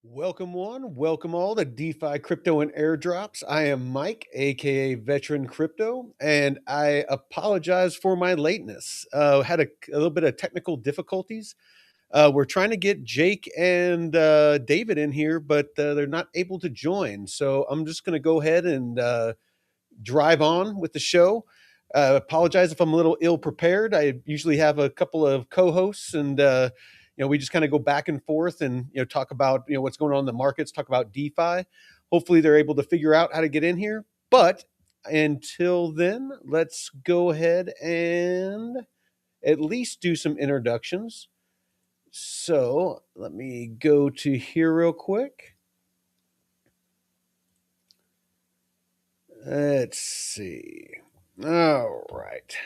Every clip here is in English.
Welcome one, welcome all to DeFi Crypto and Airdrops. I am Mike, aka Veteran Crypto, and I apologize for my lateness. Had a little bit of technical difficulties. We're trying to get Jake and David in here, but they're not able to join. So I'm just going to go ahead and drive on with the show. Apologize if I'm a little ill prepared. I usually have a couple of co-hosts, and we just kind of go back and forth, and talk about what's going on in the markets, talk about DeFi. Hopefully, they're able to figure out how to get in here. But until then, let's go ahead and at least do some introductions. So let me go to here real quick. Let's see. All right.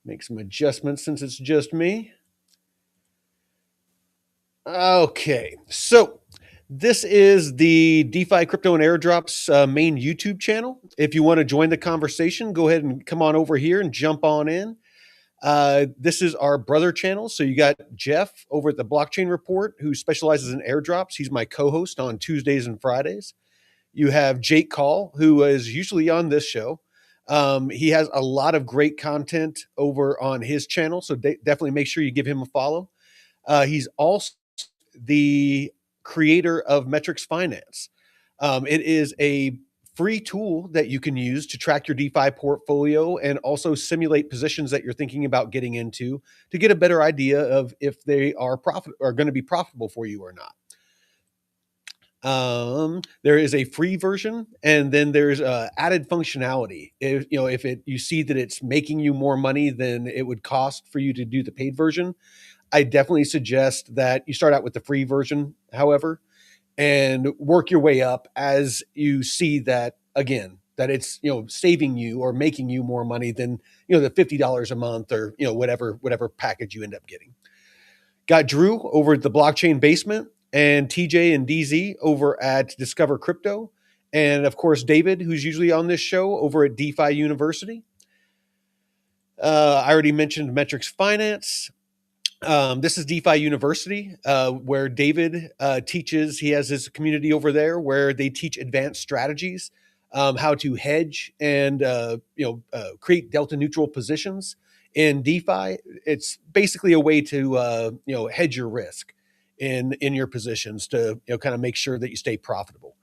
Make some adjustments since it's just me. Okay, so this is the DeFi Crypto and Airdrops main YouTube channel. If you want to join the conversation, go ahead and come on over here and jump on in. This is our brother channel. So you got Jeff over at the Blockchain Report, who specializes in airdrops. He's my co-host on Tuesdays and Fridays. You have Jake Call, who is usually on this show. He has a lot of great content over on his channel, so definitely make sure you give him a follow. He's also the creator of Metrics Finance. It is a free tool that you can use to track your DeFi portfolio and also simulate positions that you're thinking about getting into to get a better idea of if they are going to be profitable for you or not. There is a free version, and then there's added functionality. If you see that it's making you more money than it would cost for you to do the paid version, I definitely suggest that you start out with the free version, however, and work your way up as you see that, again, that it's saving you or making you more money than the $50 a month or whatever package you end up getting. Got Drew over at the Blockchain Basement, and TJ and DZ over at Discover Crypto, and of course David, who's usually on this show, over at DeFi University. I already mentioned Metrics Finance. This is DeFi University, where David teaches. He has his community over there where they teach advanced strategies, how to hedge and create delta neutral positions in DeFi. It's basically a way to hedge your risk in your positions to kind of make sure that you stay profitable.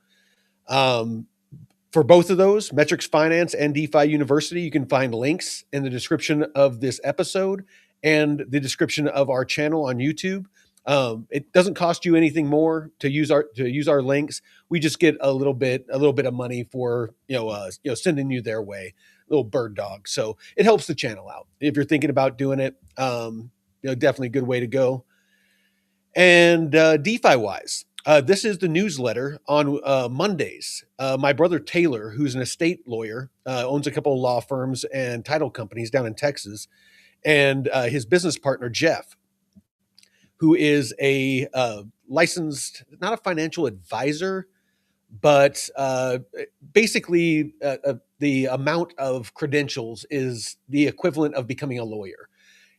For both of those, Metrics Finance and DeFi University, you can find links in the description of this episode and the description of our channel on YouTube. It doesn't cost you anything more to use our links. We just get a little bit of money for sending you their way, little bird dog. So it helps the channel out if you're thinking about doing it. Definitely a good way to go. And DeFi wise, this is the newsletter on Mondays. My brother Taylor, who's an estate lawyer, owns a couple of law firms and title companies down in Texas, and his business partner Jeff, who is a licensed, not a financial advisor, but basically the amount of credentials is the equivalent of becoming a lawyer.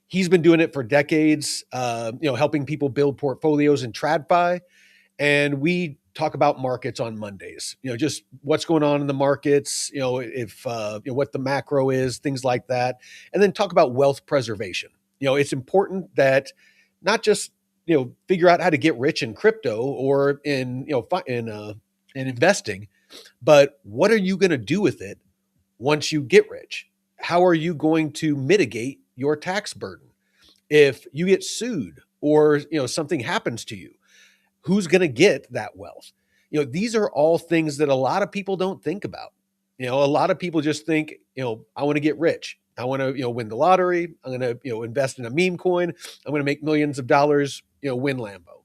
He's been doing it for decades, helping people build portfolios in TradFi. And we talk about markets on Mondays, just what's going on in the markets, if what the macro is, things like that. And then talk about wealth preservation. It's important that not just, figure out how to get rich in crypto or in investing, but what are you going to do with it once you get rich? How are you going to mitigate your tax burden? If you get sued or, something happens to you, who's going to get that wealth? These are all things that a lot of people don't think about. A lot of people just think, I want to get rich. I want to, win the lottery. I'm going to, invest in a meme coin. I'm going to make millions of dollars, win Lambo.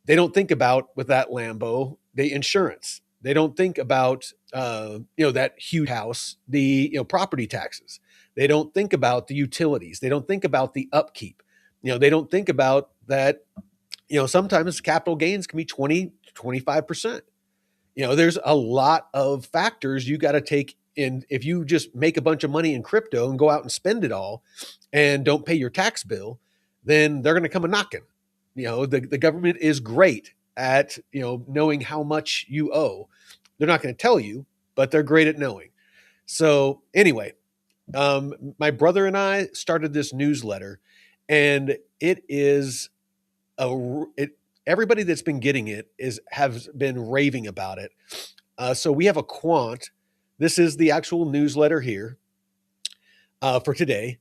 They don't think about, with that Lambo, the insurance. They don't think about, that huge house, the, property taxes. They don't think about the utilities. They don't think about the upkeep. They don't think about that, sometimes capital gains can be 20, 25%. There's a lot of factors you got to take in. If you just make a bunch of money in crypto and go out and spend it all and don't pay your tax bill, then they're going to come a knocking. The government is great at, knowing how much you owe. They're not going to tell you, but they're great at knowing. So anyway, my brother and I started this newsletter, and it is it everybody that's been getting it has been raving about it. So we have a quant. This is the actual newsletter here for today,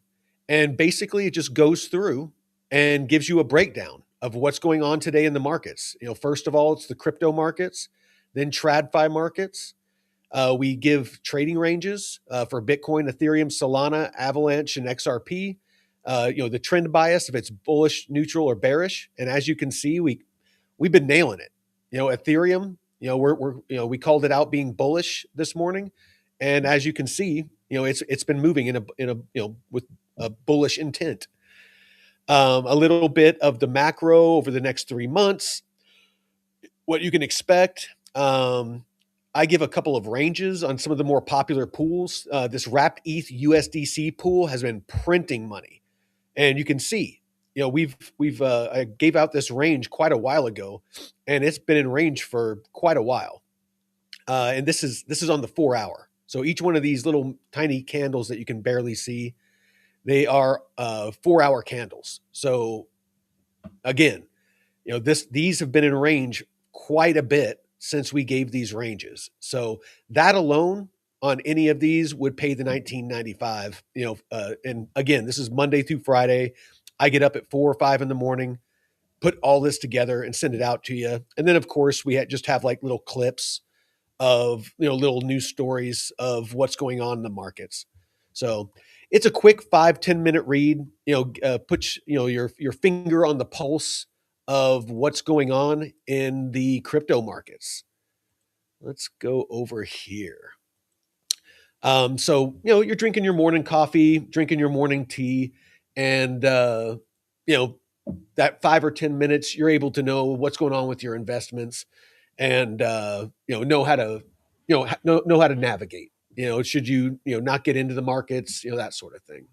and basically it just goes through and gives you a breakdown of what's going on today in the markets. First of all, it's the crypto markets, then TradFi markets. We give trading ranges for Bitcoin, Ethereum, Solana, Avalanche, and XRP. The trend bias, if it's bullish, neutral, or bearish. And as you can see, we've been nailing it. Ethereum, we called it out being bullish this morning, and as you can see, it's been moving with a bullish intent. A little bit of the macro over the next 3 months, what you can expect. I give a couple of ranges on some of the more popular pools. This wrapped ETH USDC pool has been printing money, and you can see, we've I gave out this range quite a while ago, and it's been in range for quite a while. And this is on the 4 hour. So each one of these little tiny candles that you can barely see, they are 4 hour candles. So again, these have been in range quite a bit since we gave these ranges. So that alone on any of these would pay the 1995. And again, this is Monday through Friday. I get up at 4 or 5 in the morning, put all this together and send it out to you. And then of course we just have like little clips of, little news stories of what's going on in the markets. So it's a quick 5-10 minute read. Put your finger on the pulse of what's going on in the crypto markets. Let's go over here. So you're drinking your morning coffee, drinking your morning tea, and that 5 or 10 minutes, you're able to know what's going on with your investments, and know how to know how to navigate. Should you not get into the markets, that sort of thing.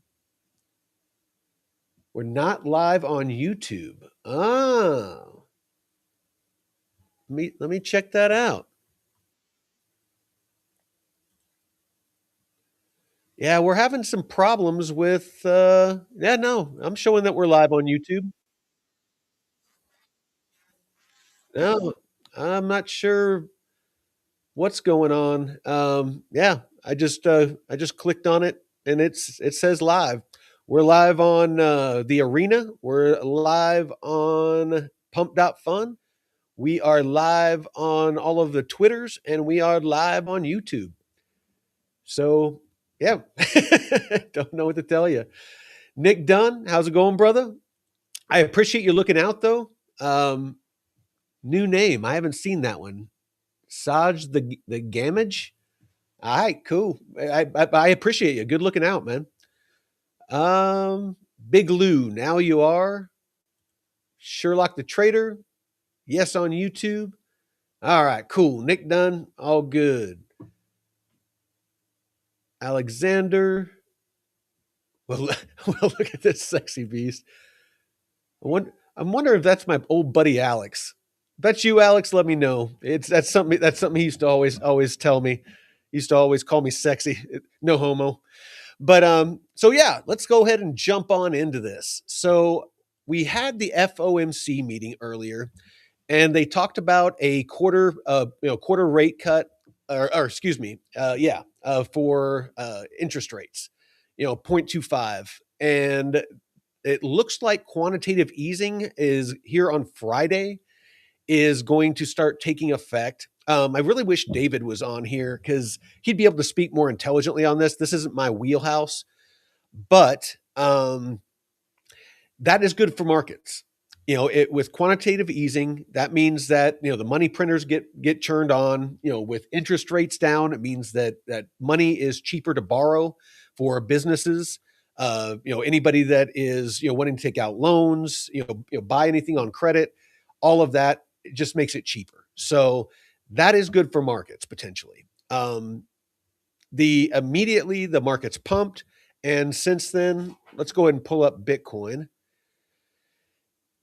We're not live on YouTube. Let me check that out. Yeah, we're having some problems with yeah, no, I'm showing that we're live on YouTube. No, I'm not sure what's going on. Yeah, I just clicked on it and it says live. We're live on the arena. We're live on Pump.fun. We are live on all of the Twitters, and we are live on YouTube. So yeah, don't know what to tell you. Nick Dunn, how's it going, brother? I appreciate you looking out though. New name. I haven't seen that one. Saj the Gamage. All right, cool. I appreciate you. Good looking out, man. Big Lou. Now you are Sherlock the Trader. Yes, on YouTube. All right, cool. Nick Dunn. All good. Alexander. Well, well, look at this sexy beast. I'm wondering if that's my old buddy Alex. If that's you, Alex. Let me know. That's something he used to always tell me. He used to always call me sexy. No homo. But so yeah, let's go ahead and jump on into this. So we had the FOMC meeting earlier, and they talked about a quarter rate cut, or excuse me, for interest rates, 0.25, and it looks like quantitative easing is here on Friday, is going to start taking effect. I really wish David was on here because he'd be able to speak more intelligently on this. This isn't my wheelhouse, but that is good for markets. With quantitative easing, that means that the money printers get turned on. With interest rates down, it means that money is cheaper to borrow for businesses. Anybody that is wanting to take out loans, buy anything on credit, all of that, it just makes it cheaper. So that is good for markets potentially. Immediately the market's pumped, and since then, let's go ahead and pull up Bitcoin.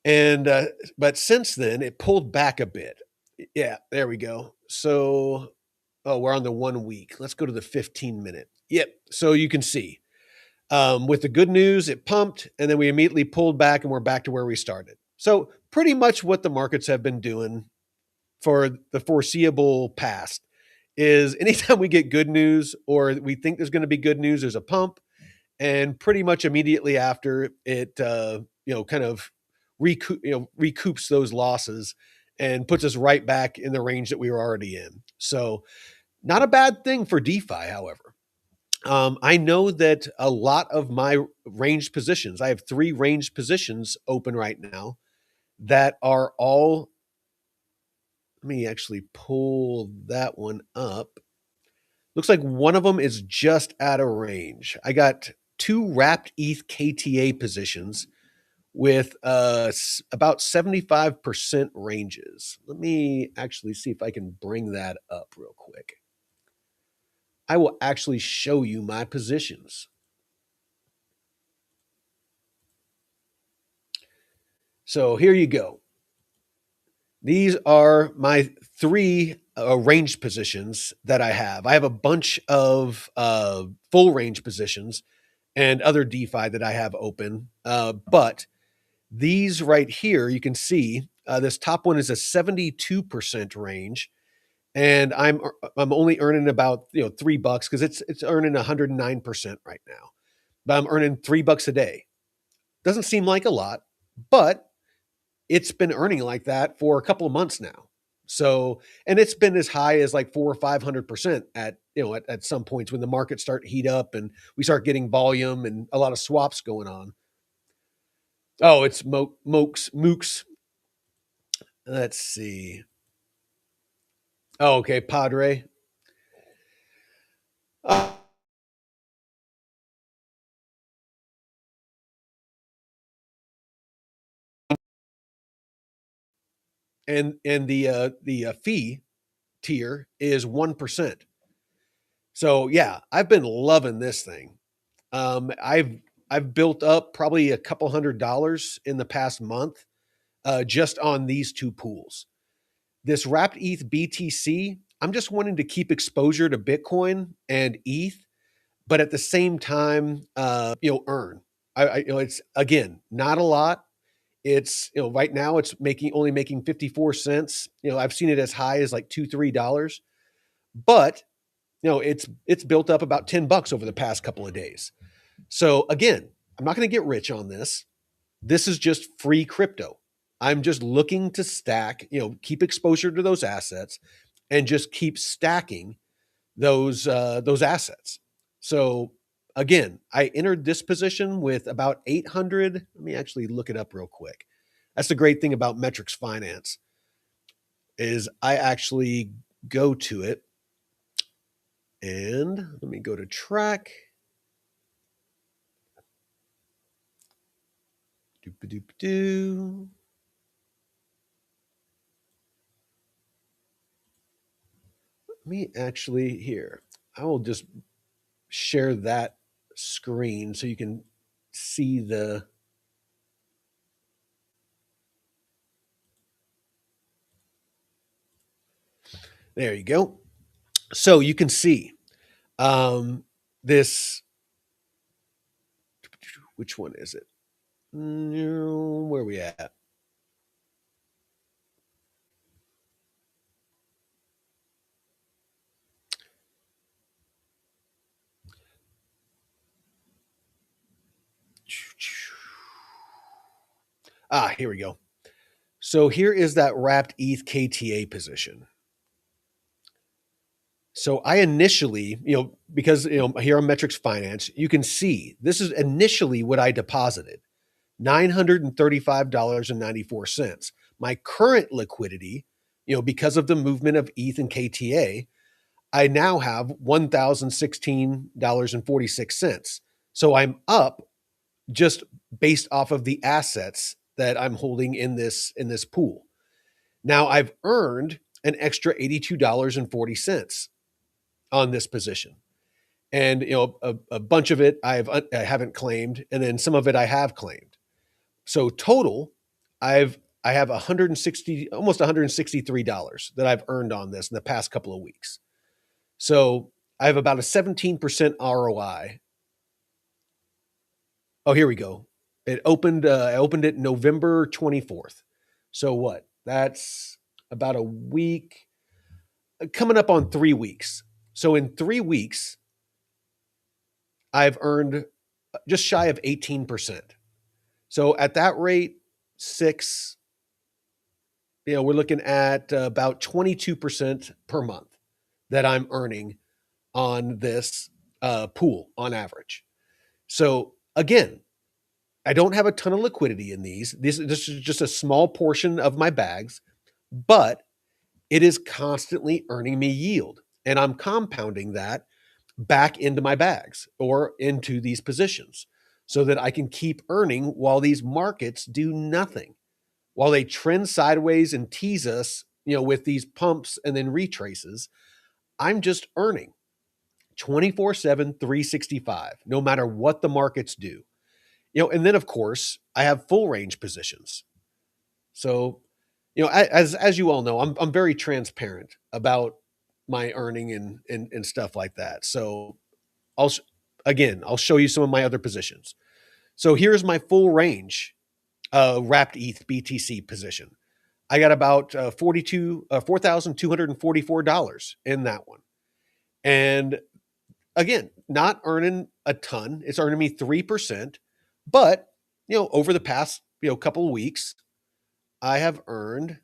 And but since then, it pulled back a bit. Yeah, there we go. So, oh, we're on the 1 week. Let's go to the 15-minute. Yep. So you can see with the good news, it pumped, and then we immediately pulled back, and we're back to where we started. So pretty much what the markets have been doing for the foreseeable past is anytime we get good news or we think there's going to be good news, there's a pump, and pretty much immediately after it, kind of recoups those losses and puts us right back in the range that we were already in. So not a bad thing for DeFi, however. I know that a lot of my ranged positions, I have 3 ranged positions open right now that are all, let me actually pull that one up. Looks like one of them is just out of range. I got 2 wrapped ETH KTA positions with about 75% ranges. Let me actually see if I can bring that up real quick. I will actually show you my positions. So here you go. These are my 3 range positions that I have. I have a bunch of full range positions and other DeFi that I have open. But these right here, you can see this top one is a 72% range, and I'm only earning about $3 because it's earning 109% right now. But I'm earning $3 a day. Doesn't seem like a lot, but it's been earning like that for a couple of months now. So, and it's been as high as like 400 or 500% at some points when the markets start to heat up and we start getting volume and a lot of swaps going on. Oh, it's Mooks. Let's see. Oh, okay, Padre. Uh, and the fee tier is 1%. So yeah, I've been loving this thing. I've built up probably a couple $100 in the past month just on these 2 pools. This wrapped ETH BTC, I'm just wanting to keep exposure to Bitcoin and ETH, but at the same time, earn. It's again not a lot. It's right now it's only making 54 cents. I've seen it as high as like $2-3, but it's built up about $10 over the past couple of days. So again, I'm not going to get rich on this. This is just free crypto. I'm just looking to stack, keep exposure to those assets and just keep stacking those assets. So again, I entered this position with about 800. Let me actually look it up real quick. That's the great thing about Metrics Finance is I actually go to it and let me go to track. Doop-a-doop-doo. Let me actually here. I will just share that screen so you can see the. There you go. So you can see this. Which one is it? Where are we at? Here we go. So here is that wrapped ETH KTA position. So I initially, because here on Metrics Finance, you can see this is initially what I deposited, $935.94. My current liquidity, because of the movement of ETH and KTA, I now have $1,016.46. So I'm up just based off of the assets that I'm holding in this pool. Now I've earned an extra $82.40 on this position. And a bunch of it I haven't claimed, and then some of it I have claimed. So total, I have 160, almost $163 that I've earned on this in the past couple of weeks. So I have about a 17% ROI. Oh, here we go. It opened. I opened it November 24th. So what? That's about a week, coming up on 3 weeks. So in 3 weeks, I've earned just shy of 18%. So at that rate, six, we're looking at about 22% per month that I'm earning on this pool on average. So again, I don't have a ton of liquidity in these. This is just a small portion of my bags, but it is constantly earning me yield. And I'm compounding that back into my bags or into these positions so that I can keep earning while these markets do nothing. While they trend sideways and tease us, with these pumps and then retraces, I'm just earning 24/7, 365, no matter what the markets do. And then of course, I have full range positions. So, as you all know, I'm very transparent about my earning and stuff like that. So, I'll again, I'll show you some of my other positions. So, here's my full range wrapped ETH BTC position. I got about $4,244 in that one. And again, not earning a ton. It's earning me 3%. But, over the past, couple of weeks, I have earned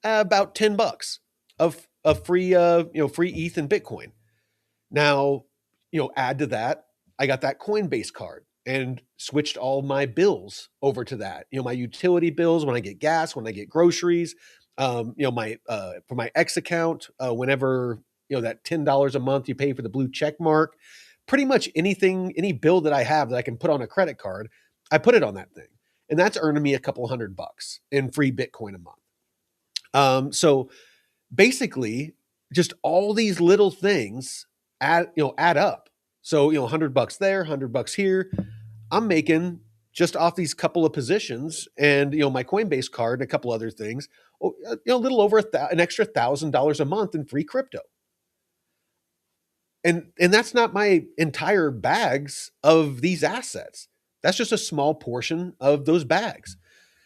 about $10 of free, free ETH and Bitcoin. Now, add to that, I got that Coinbase card and switched all my bills over to that. My utility bills when I get gas, when I get groceries, my for my X account, whenever that $10 a month you pay for the blue check mark, pretty much anything, any bill that I have that I can put on a credit card, I put it on that thing, and that's earning me a couple $100 in free Bitcoin a month. So basically, just all these little things add up. So $100 there, $100 here. I'm making just off these couple of positions and my Coinbase card and a couple other things. A little over an extra $1,000 a month in free crypto. And that's not my entire bags of these assets. That's just a small portion of those bags.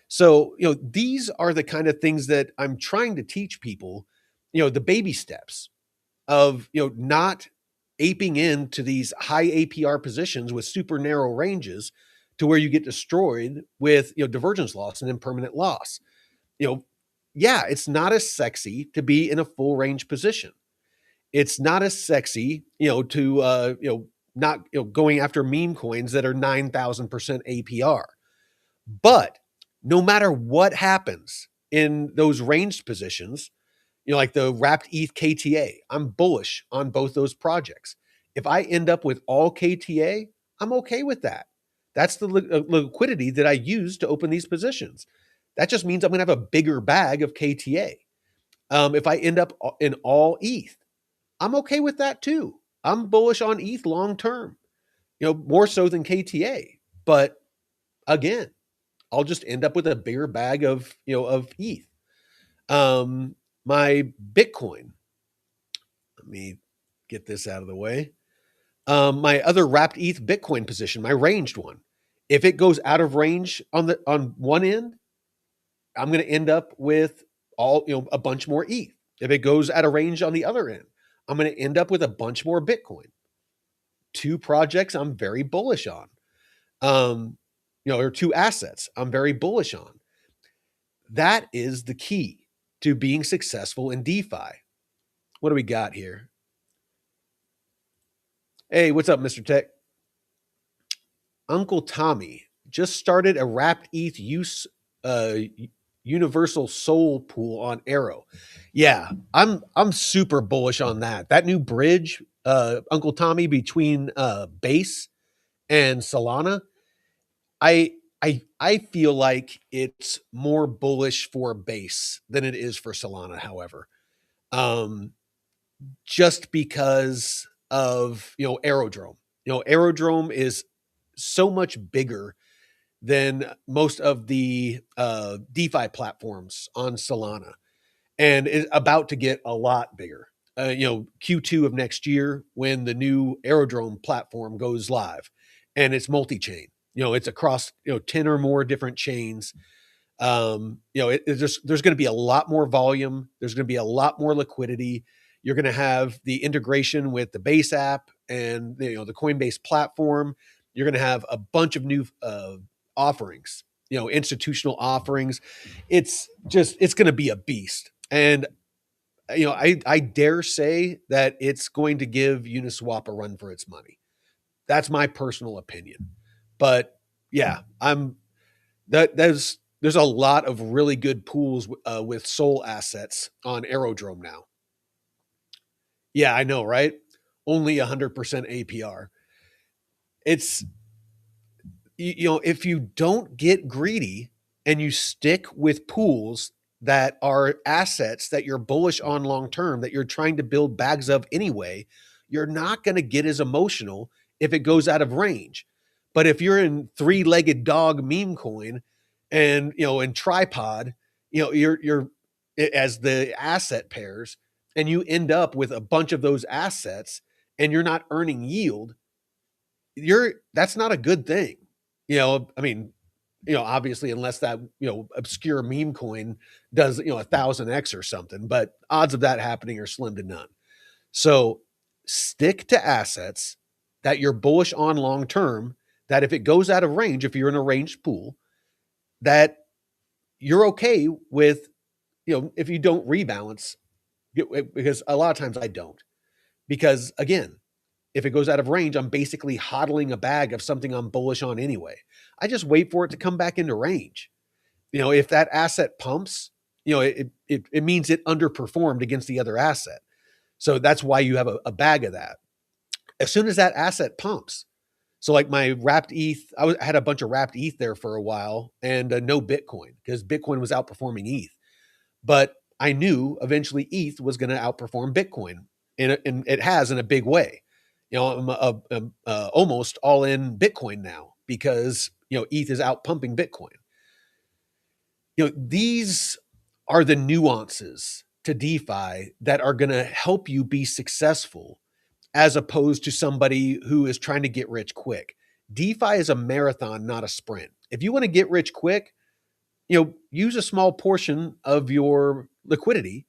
So, these are the kind of things that I'm trying to teach people, the baby steps of, not aping into these high APR positions with super narrow ranges to where you get destroyed with, divergence loss and impermanent loss. Yeah, it's not as sexy to be in a full range position. It's not as sexy, to, not, going after meme coins that are 9,000% APR. But no matter what happens in those ranged positions, like the wrapped ETH KTA, I'm bullish on both those projects. If I end up with all KTA, I'm okay with that. That's the liquidity that I use to open these positions. That just means I'm going to have a bigger bag of KTA. If I end up in all ETH, I'm okay with that too. I'm bullish on ETH long term, more so than KTA. But again, I'll just end up with a bigger bag of, of ETH. My Bitcoin, let me get this out of the way. My other wrapped ETH Bitcoin position, my ranged one. If it goes out of range on one end, I'm going to end up with a bunch more ETH. If it goes out of range on the other end, I'm going to end up with a bunch more Bitcoin. Two projects I'm very bullish on. Or two assets I'm very bullish on. That is the key to being successful in DeFi. What do we got here? Hey, what's up, Mr. Tech? Uncle Tommy just started a wrapped ETH universal soul pool on Arrow. Yeah, I'm super bullish on that. That new bridge, Uncle Tommy, between Base and Solana, I feel like it's more bullish for Base than it is for Solana, however. Just because of Aerodrome. Aerodrome is so much bigger than most of the DeFi platforms on Solana, and is about to get a lot bigger. Q2 of next year when the new Aerodrome platform goes live, and it's multi-chain. It's across 10 or more different chains. There's going to be a lot more volume. There's going to be a lot more liquidity. You're going to have the integration with the Base app and the Coinbase platform. You're going to have a bunch of new offerings, institutional offerings. It's going to be a beast. And I dare say that it's going to give Uniswap a run for its money. That's my personal opinion. But yeah, there's a lot of really good pools with Sol assets on Aerodrome now. Yeah, I know, right? Only 100% APR. It's if you don't get greedy and you stick with pools that are assets that you're bullish on long term, that you're trying to build bags of anyway, you're not going to get as emotional if it goes out of range. But if you're in three-legged dog meme coin and in tripod, you're as the asset pairs, and you end up with a bunch of those assets and you're not earning yield, that's not a good thing. I mean, obviously, unless that, obscure meme coin does, 1,000x or something, but odds of that happening are slim to none. So stick to assets that you're bullish on long term, that if it goes out of range, if you're in a ranged pool, that you're okay with, if you don't rebalance, because a lot of times I don't. Because again, if it goes out of range, I'm basically hodling a bag of something I'm bullish on anyway. I just wait for it to come back into range. If that asset pumps, it means it underperformed against the other asset. So that's why you have a bag of that. As soon as that asset pumps, so like my wrapped ETH, I had a bunch of wrapped ETH there for a while, and no Bitcoin, because Bitcoin was outperforming ETH. But I knew eventually ETH was going to outperform Bitcoin, and it has in a big way. I'm almost all in Bitcoin now because ETH is out pumping Bitcoin. These are the nuances to DeFi that are going to help you be successful, as opposed to somebody who is trying to get rich quick. DeFi is a marathon, not a sprint. If you want to get rich quick, use a small portion of your liquidity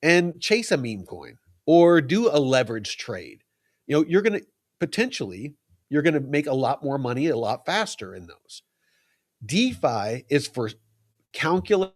and chase a meme coin or do a leverage trade. You're going to potentially, you're going to make a lot more money a lot faster in those. DeFi is for calculate.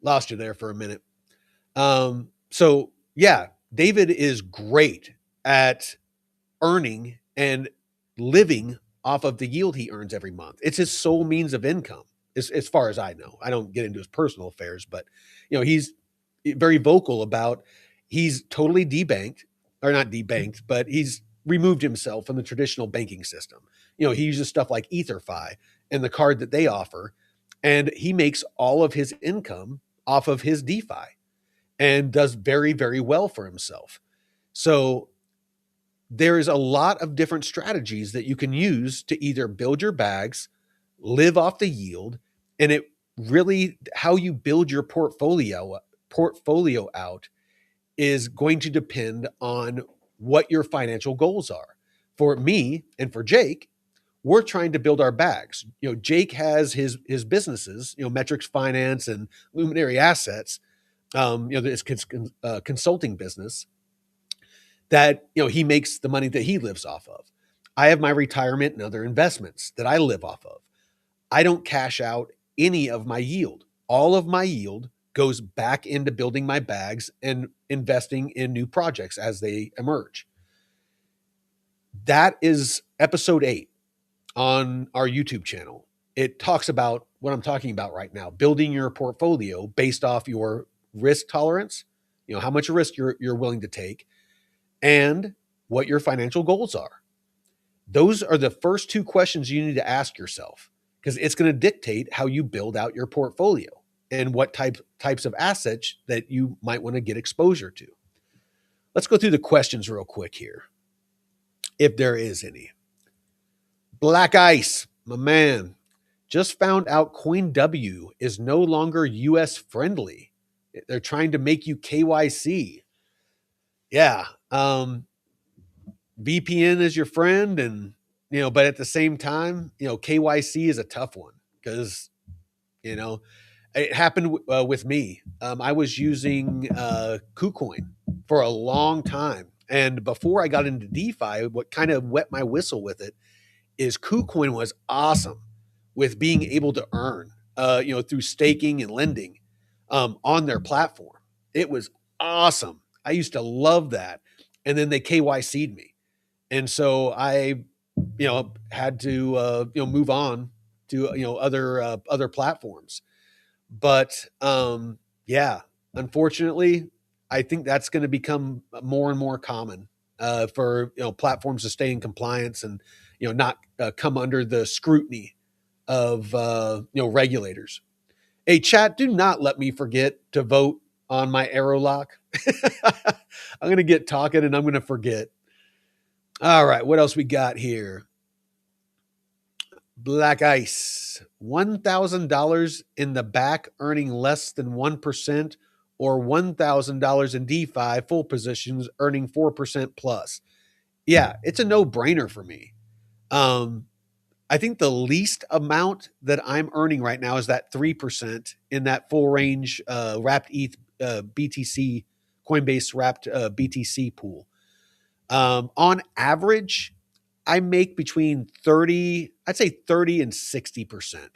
Lost you there for a minute. So yeah, David is great at earning and living off of the yield he earns every month. It's his sole means of income, as far as I know. I don't get into his personal affairs, but he's very vocal about he's totally debanked, or not debanked, but he's removed himself from the traditional banking system. He uses stuff like EtherFi and the card that they offer, and he makes all of his income off of his DeFi and does very, very well for himself. So there is a lot of different strategies that you can use to either build your bags, live off the yield, and it really, how you build your portfolio out is going to depend on what your financial goals are. For me and for Jake, we're trying to build our bags. Jake has his businesses, Metrics Finance and Luminary Assets, this consulting business that he makes the money that he lives off of. I have my retirement and other investments that I live off of. I don't cash out any of my yield. All of my yield goes back into building my bags and investing in new projects as they emerge. That is episode 8 on our YouTube channel. It talks about what I'm talking about right now, building your portfolio based off your risk tolerance, how much risk you're willing to take, and what your financial goals are. Those are the first two questions you need to ask yourself, because it's going to dictate how you build out your portfolio and what types of assets that you might want to get exposure to. Let's go through the questions real quick here, if there is any. Black Ice, my man, just found out CoinW is no longer US friendly. They're trying to make you KYC. Yeah. VPN is your friend, and but at the same time, KYC is a tough one, because it happened with me. I was using KuCoin for a long time, and before I got into DeFi, what kind of wet my whistle with it is KuCoin was awesome with being able to earn, through staking and lending on their platform. It was awesome. I used to love that, and then they KYC'd me. And so I, had to, move on to, other platforms. But yeah, unfortunately, I think that's going to become more and more common for platforms to stay in compliance and not come under the scrutiny of regulators. Hey, chat, do not let me forget to vote on my arrow lock. I'm going to get talking and I'm going to forget. All right, what else we got here? Black Ice, $1,000 in the back earning less than 1%, or $1,000 in DeFi full positions earning 4% plus. Yeah, it's a no-brainer for me. I think the least amount that I'm earning right now is that 3% in that full range wrapped ETH BTC, Coinbase wrapped BTC pool. On average, I make between 30, I'd say 30 and 60%.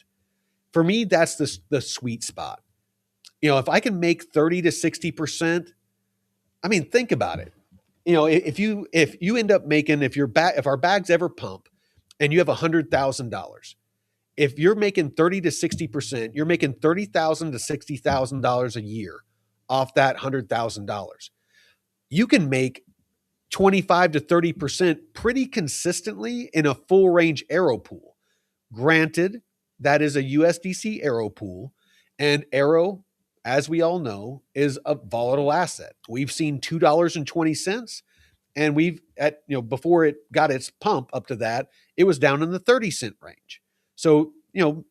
For me, that's the sweet spot. If I can make 30 to 60%, I mean, think about it. If you end up making, if our bags ever pump and you have $100,000, if you're making 30 to 60%, you're making $30,000 to $60,000 a year off that $100,000. You can make 25 to 30% pretty consistently in a full range arrow pool. Granted, that is a USDC arrow pool, and arrow, as we all know, is a volatile asset. We've seen $2.20, and we've before it got its pump up to that, it was down in the 30-cent range. So,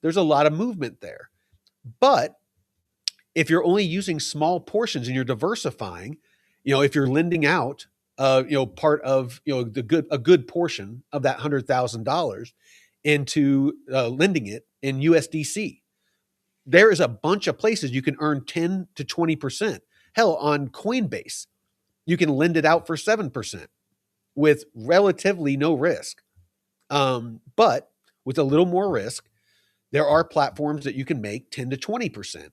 there's a lot of movement there. But if you're only using small portions and you're diversifying, if you're lending out part of a good portion of that $100,000 into lending it in USDC, there is a bunch of places you can earn 10 to 20%. Hell, on Coinbase, you can lend it out for 7% with relatively no risk. But with a little more risk, there are platforms that you can make 10 to 20%.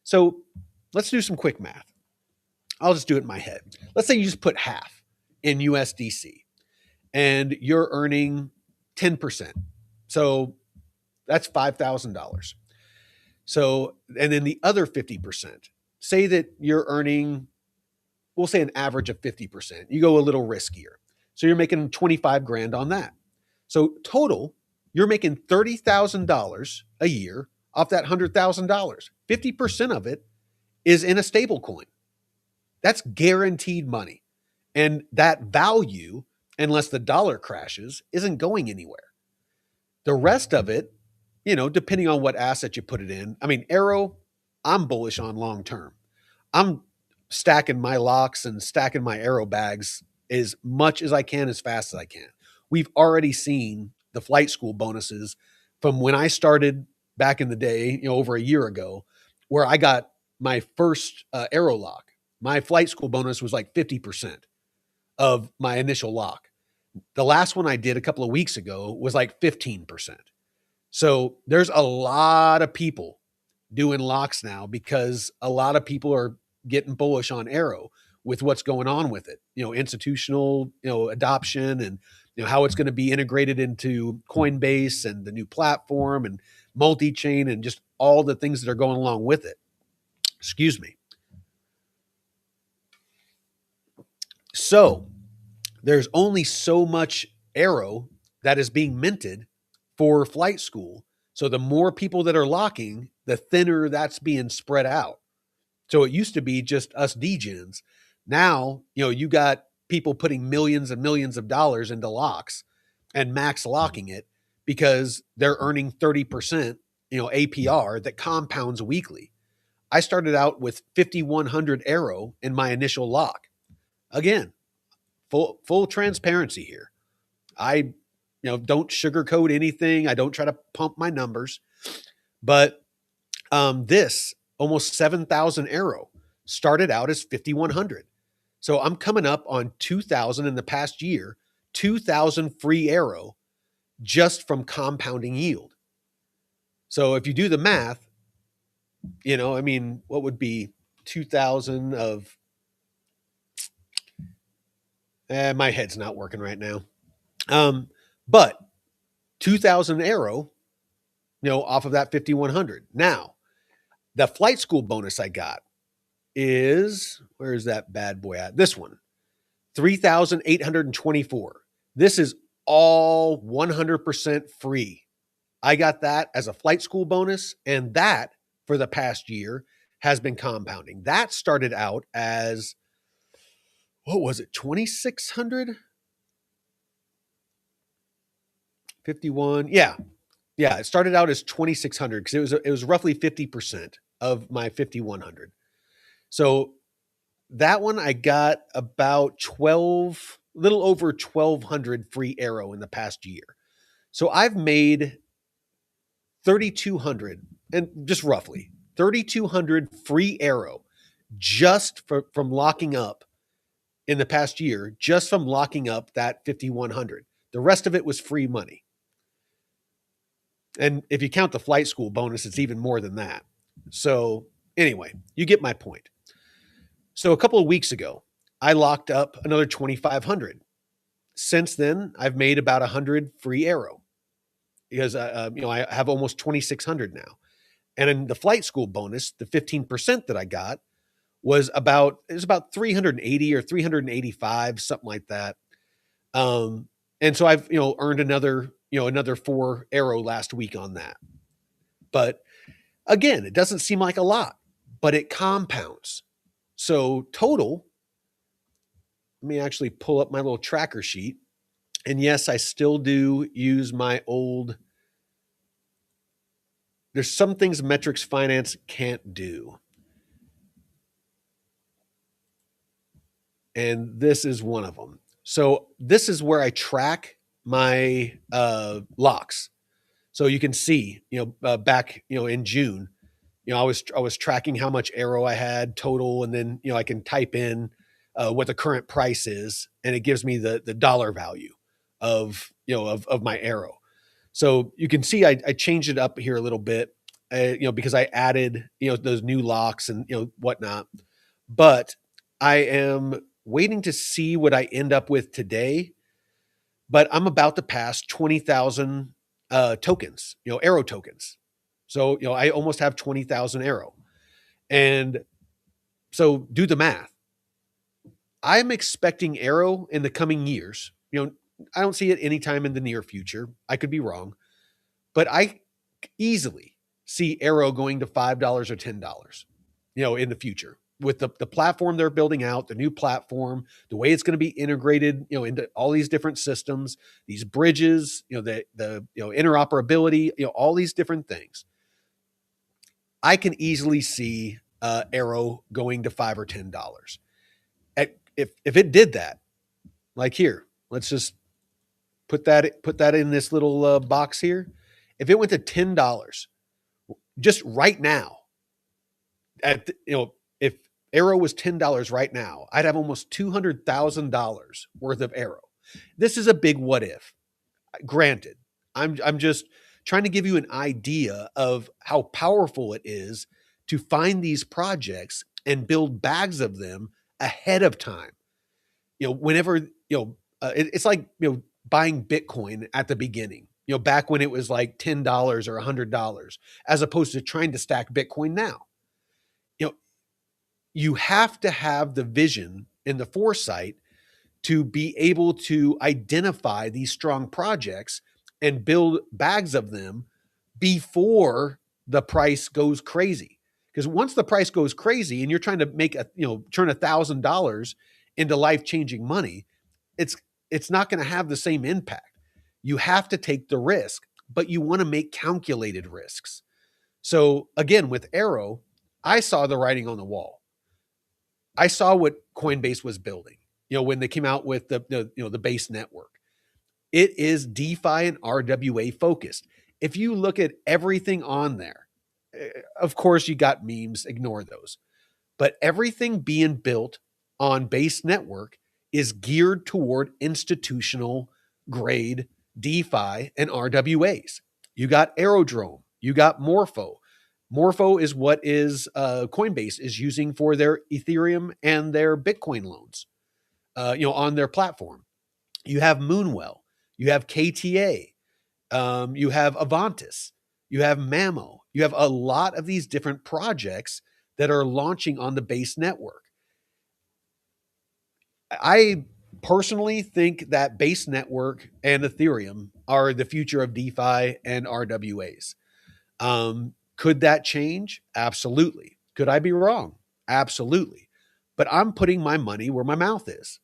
So let's do some quick math. I'll just do it in my head. Let's say you just put half in USDC and you're earning 10%. So that's $5,000. So, and then the other 50%, say that you're earning, we'll say an average of 50%. You go a little riskier. So you're making 25 grand on that. So total, you're making $30,000 a year off that $100,000. 50% of it is in a stable coin. That's guaranteed money. And that value, unless the dollar crashes, isn't going anywhere. The rest of it, depending on what asset you put it in. I mean, Arrow, I'm bullish on long term. I'm stacking my locks and stacking my Arrow bags as much as I can, as fast as I can. We've already seen the flight school bonuses from when I started back in the day, over a year ago, where I got my first Arrow lock. My flight school bonus was like 50% of my initial lock. The last one I did a couple of weeks ago was like 15%. So there's a lot of people doing locks now because a lot of people are getting bullish on Arrow with what's going on with it, institutional, adoption, and, how it's going to be integrated into Coinbase and the new platform and multi-chain and just all the things that are going along with it. Excuse me. So there's only so much Arrow that is being minted for flight school. So the more people that are locking, the thinner that's being spread out. So it used to be just us degens. Now, you got people putting millions and millions of dollars into locks and max locking it because they're earning 30%, APR that compounds weekly. I started out with 5,100 Arrow in my initial lock. Again, full transparency here. I don't sugarcoat anything. I don't try to pump my numbers. But this almost 7,000 Arrow started out as 5,100. So I'm coming up on 2,000 in the past year, 2,000 free Arrow just from compounding yield. So if you do the math, what would be 2,000 of, my head's not working right now. But 2,000 Arrow, off of that 5,100. Now, the flight school bonus I got is, where's that bad boy at? This one, 3,824. This is all 100% free. I got that as a flight school bonus, and that for the past year has been compounding. That started out as, what was it, 2,600? 51. Yeah. It started out as 2,600 because it was roughly 50% of my 5,100. So that one I got about little over 1,200 free Arrow in the past year. So I've made 3,200, and just roughly 3,200 free Arrow just from locking up in the past year, just from locking up that 5,100. The rest of it was free money. And if you count the flight school bonus, it's even more than that. So anyway, you get my point. So a couple of weeks ago, I locked up another 2,500. Since then, I've made about 100 free Arrow because I have almost 2,600 now. And in the flight school bonus, the 15% that I got was about 380 or 385, something like that. And so I've earned another 4 Arrow last week on that. But again, it doesn't seem like a lot, but it compounds. So total, let me actually pull up my little tracker sheet. And yes, I still do use my old. There's some things Metrics Finance can't do. And this is one of them. So this is where I track my locks. So you can see, back, in June, I was tracking how much Arrow I had total, and then I can type in what the current price is, and it gives me the dollar value of of my Arrow. So you can see I changed it up here a little bit, because I added those new locks and whatnot. But I am waiting to see what I end up with today. But I'm about to pass 20,000 tokens, Arrow tokens. So, I almost have 20,000 Arrow. And so do the math. I'm expecting Arrow in the coming years. I don't see it anytime in the near future. I could be wrong. But I easily see Arrow going to $5 or $10, in the future. With the platform they're building out, the new platform, the way it's going to be integrated, into all these different systems, these bridges, the interoperability, all these different things. I can easily see Arrow going to $5 or $10. If it did that, like here, let's just put that in this little box here. If it went to $10, just right now, if Arrow was $10 right now, I'd have almost $200,000 worth of Arrow. This is a big what if. Granted, I'm just trying to give you an idea of how powerful it is to find these projects and build bags of them ahead of time. Whenever it's like buying Bitcoin at the beginning. back when it was like $10 or $100, as opposed to trying to stack Bitcoin now. You know, you have to have the vision and the foresight to be able to identify these strong projects and build bags of them before the price goes crazy. Because once the price goes crazy and you're trying to make turn $1,000 into life-changing money, it's it's not going to have the same impact. You have to take the risk, but you want to make calculated risks. So again, with Arrow, I saw the writing on the wall. I saw what Coinbase was building. When they came out with the base network, it is DeFi and RWA focused. If you look at everything on there, of course you got memes, ignore those. But everything being built on base network is geared toward institutional grade DeFi and RWAs. You got Aerodrome, you got Morpho. Morpho is what is Coinbase is using for their Ethereum and their Bitcoin loans, on their platform. You have Moonwell, you have KTA, you have Avantis, you have Mamo. You have a lot of these different projects that are launching on the base network. I personally think that base network and Ethereum are the future of DeFi and RWAs. Could that change? Absolutely. Could I be wrong? Absolutely. But I'm putting my money where my mouth is.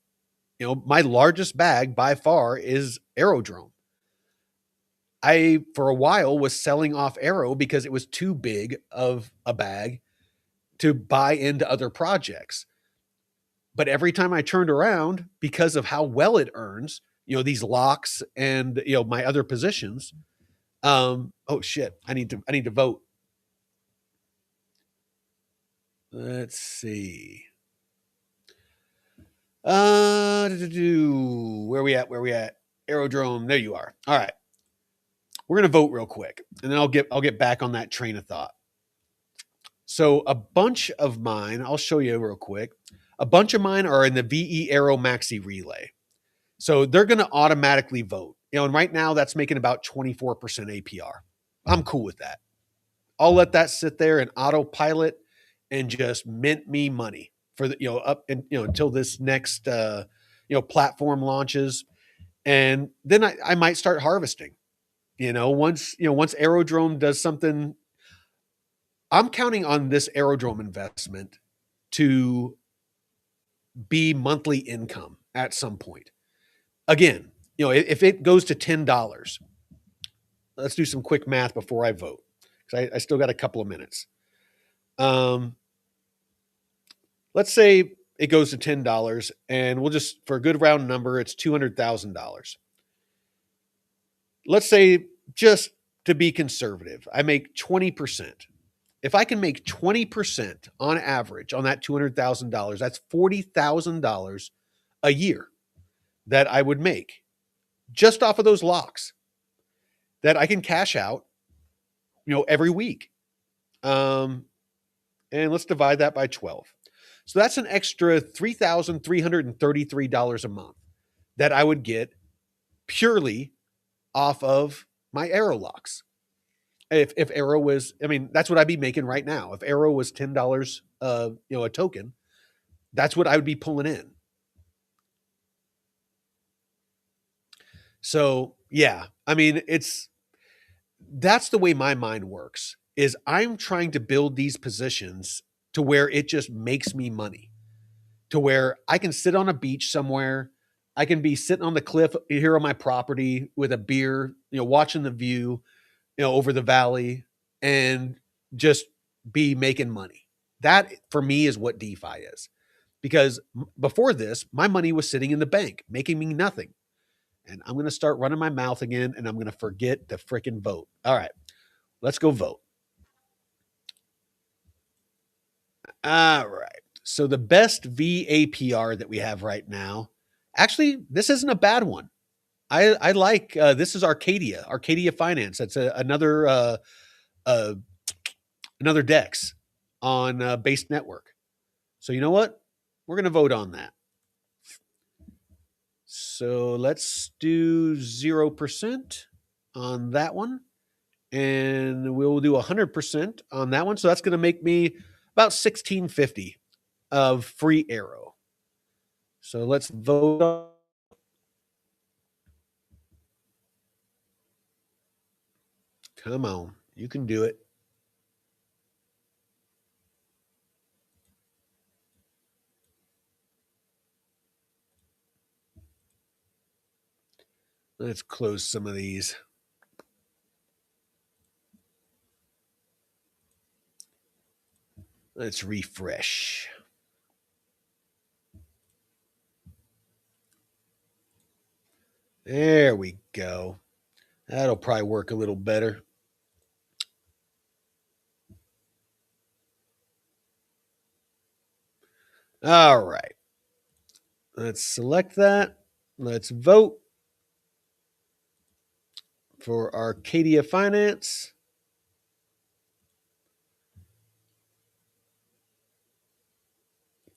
My largest bag by far is Aerodrome. I, for a while, was selling off Arrow because it was too big of a bag to buy into other projects. But every time I turned around, because of how well it earns, these locks and my other positions. Oh shit! I need to vote. Let's see. Where we at? Where we at? Aerodrome. There you are. All right. We're gonna vote real quick, and then I'll get back on that train of thought. So a bunch of mine, I'll show you real quick. A bunch of mine are in the VE Aero Maxi Relay. So they're going to automatically vote. And right now that's making about 24% APR. I'm cool with that. I'll let that sit there and autopilot and just mint me money for the, up and, until this next, platform launches. And then I might start harvesting, once Aerodrome does something. I'm counting on this Aerodrome investment to be monthly income at some point. Again, if it goes to $10, let's do some quick math before I vote, because I still got a couple of minutes. Let's say it goes to $10, and we'll just, for a good round number, it's $200,000. Let's say, just to be conservative, I make 20%. If I can make 20% on average on that $200,000, that's $40,000 a year that I would make just off of those locks that I can cash out, every week. And let's divide that by 12. So that's an extra $3,333 a month that I would get purely off of my Arrow locks. If Arrow was, that's what I'd be making right now. If Arrow was $10, a token, that's what I would be pulling in. So yeah, that's the way my mind works, is I'm trying to build these positions to where it just makes me money, to where I can sit on a beach somewhere. I can be sitting on the cliff here on my property with a beer, watching the view, over the valley, and just be making money. That for me is what DeFi is. Because before this, my money was sitting in the bank, making me nothing. And I'm going to start running my mouth again, and I'm going to forget to freaking vote. All right, let's go vote. All right. So the best VAPR that we have right now, actually, this isn't a bad one. I like, this is Arcadia Finance. That's another DEX on Base Network. So you know what? We're going to vote on that. So let's do 0%. on that one. And we'll do 100% on that one. So that's going to make me about 1650 of free arrow. So let's vote on. Come on, you can do it. Let's close some of these. Let's refresh. There we go. That'll probably work a little better. All right. Let's select that. Let's vote for Arcadia Finance.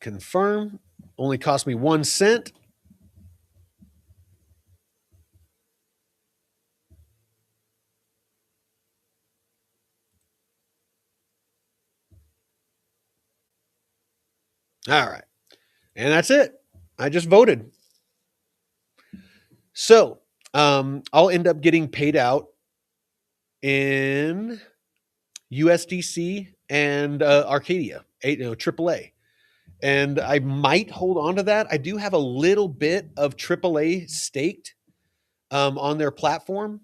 Confirm. Only cost me 1 cent. All right. And that's it. I just voted. So I'll end up getting paid out in USDC and Arcadia, AAA. And I might hold on to that. I do have a little bit of AAA staked on their platform,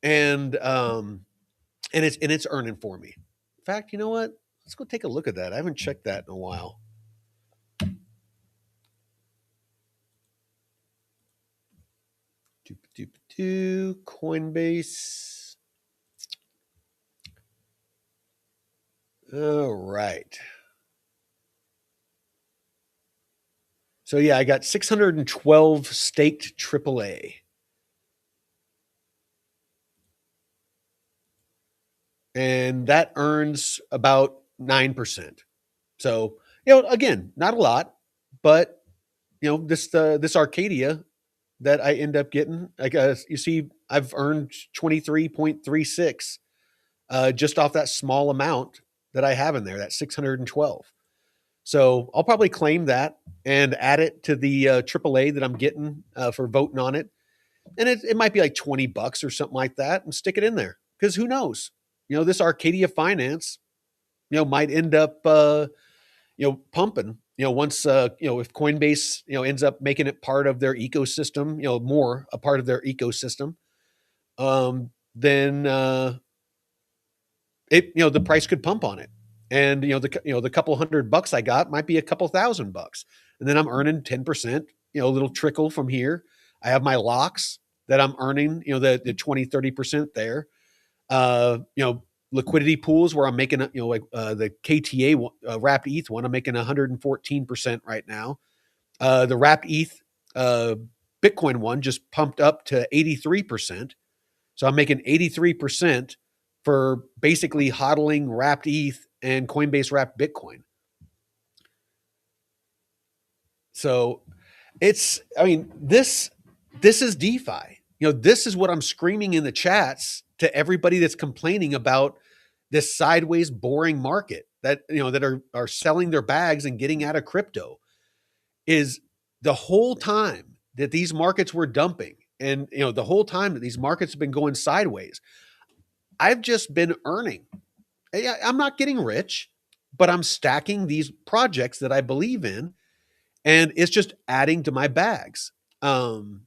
and it's earning for me. In fact, you know what? Let's go take a look at that. I haven't checked that in a while. Coinbase. All right. So yeah, I got 612 staked AAA. And that earns about 9%. So, again, not a lot, but this Arcadia that I end up getting, I guess you see, I've earned 23.36 just off that small amount that I have in there, that 612. So I'll probably claim that and add it to the AAA that I'm getting for voting on it. And it might be like $20 or something like that, and stick it in there. Because who knows? This Arcadia Finance, might end up, pumping, once, if Coinbase, ends up making it part of their ecosystem, more a part of their ecosystem, then, the price could pump on it. And, the couple $100 I got might be a couple $1,000. And then I'm earning 10%, a little trickle from here. I have my locks that I'm earning, the 20, 30% there. Liquidity pools where I'm making, the KTA wrapped ETH one, I'm making 114% right now. The wrapped ETH Bitcoin one just pumped up to 83%. So I'm making 83% for basically hodling wrapped ETH and Coinbase wrapped Bitcoin. So this is DeFi. This is what I'm screaming in the chats to everybody that's complaining about this sideways boring market that are selling their bags and getting out of crypto. Is the whole time that these markets were dumping, and the whole time that these markets have been going sideways, I've just been earning. I'm not getting rich, but I'm stacking these projects that I believe in, and it's just adding to my bags. And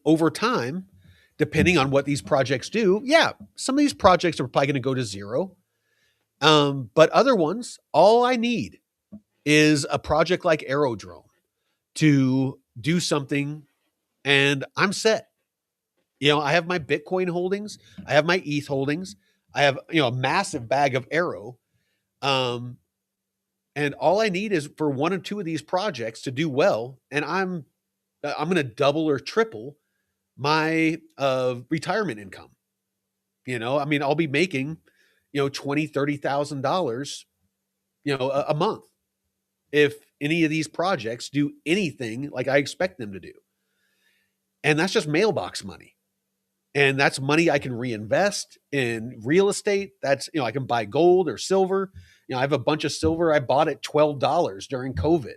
over time, depending on what these projects do, some of these projects are probably going to go to zero. But other ones, all I need is a project like Aerodrome to do something, and I'm set. I have my Bitcoin holdings, I have my ETH holdings, I have a massive bag of Arrow, and all I need is for one or two of these projects to do well, and I'm going to double or triple my retirement income. I'll be making $20,000-$30,000 a month if any of these projects do anything like I expect them to do. And that's just mailbox money. And that's money I can reinvest in real estate. That's, I can buy gold or silver. I have a bunch of silver I bought at $12 during COVID,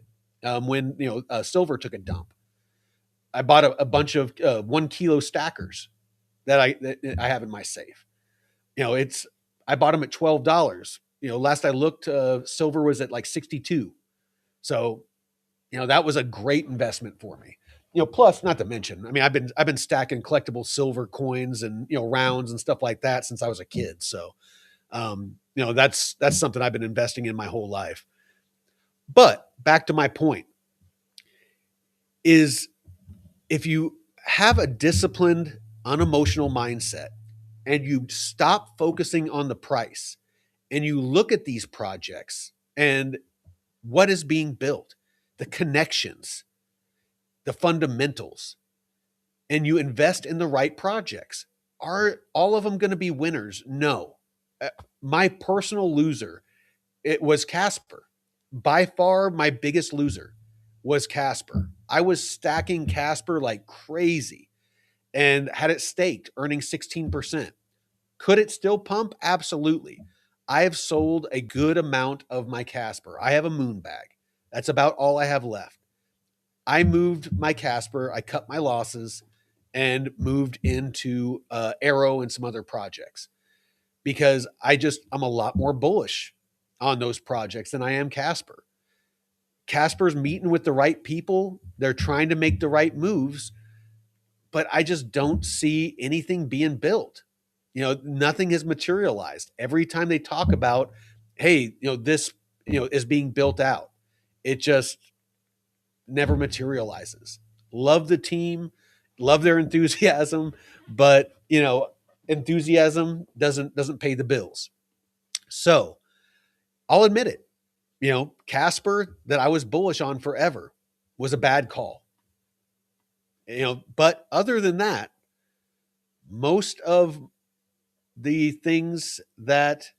when, silver took a dump. I bought a bunch of 1 kilo stackers that I have in my safe. It's I bought them at $12. Last I looked, silver was at like 62. So, that was a great investment for me. Plus, not to mention, I mean, I've been stacking collectible silver coins and rounds and stuff like that since I was a kid. So, that's something I've been investing in my whole life. But back to my point is, if you have a disciplined, unemotional mindset and you stop focusing on the price and you look at these projects and what is being built, the connections, the fundamentals, and you invest in the right projects, are all of them going to be winners? No. My personal loser, it was Casper. By far, my biggest loser was Casper. I was stacking Casper like crazy and had it staked, earning 16%. Could it still pump? Absolutely. I have sold a good amount of my Casper. I have a moon bag. That's about all I have left. I moved my Casper, I cut my losses, and moved into Arrow and some other projects, because I'm a lot more bullish on those projects than I am Casper. Casper's meeting with the right people. They're trying to make the right moves, but I just don't see anything being built. Nothing has materialized. Every time they talk about, hey, this, is being built out, it just never materializes. Love the team, love their enthusiasm, but enthusiasm doesn't pay the bills. So I'll admit it. Casper, that I was bullish on forever, was a bad call. But other than that, most of the things that,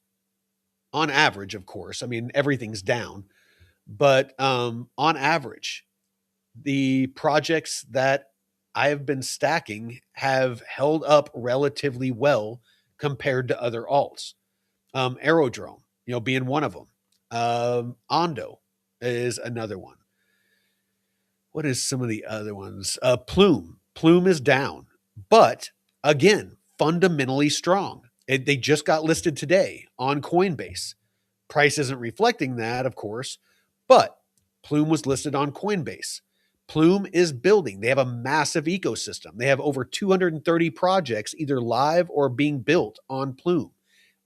on average, of course, I mean, everything's down, but on average, the projects that I have been stacking have held up relatively well compared to other alts. Aerodrome, being one of them. Ondo is another one. What is some of the other ones? Plume. Plume is down, but again, fundamentally strong. They just got listed today on Coinbase. Price isn't reflecting that, of course, but Plume was listed on Coinbase. Plume is building. They have a massive ecosystem. They have over 230 projects either live or being built on Plume.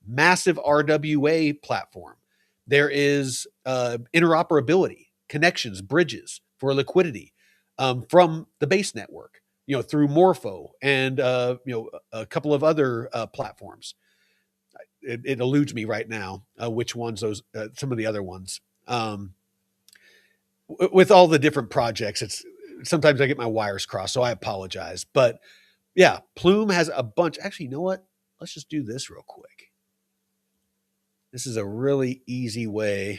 Massive RWA platform. There is interoperability, connections, bridges for liquidity from the base network, through Morpho and a couple of other platforms. It eludes me right now which ones those, some of the other ones. With all the different projects, it's sometimes I get my wires crossed, so I apologize. But yeah, Plume has a bunch. Actually, you know what? Let's just do this real quick. This is a really easy way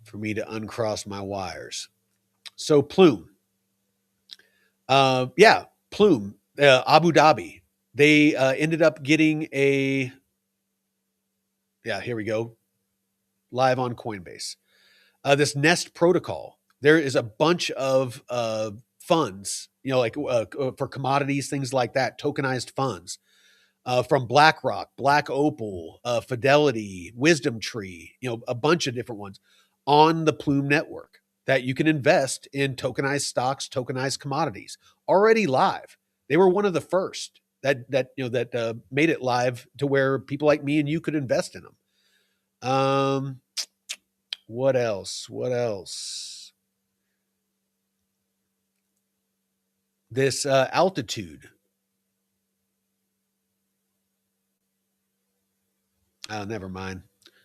for me to uncross my wires. So Plume, Plume, Abu Dhabi. They ended up getting a. Yeah, here we go. Live on Coinbase. This Nest protocol. There is a bunch of funds, like for commodities, things like that, tokenized funds from BlackRock, Black Opal, Fidelity, Wisdom Tree, a bunch of different ones on the Plume network that you can invest in tokenized stocks, tokenized commodities. Already live. They were one of the first that made it live to where people like me and you could invest in them. What else? What else? This altitude. Oh, never mind.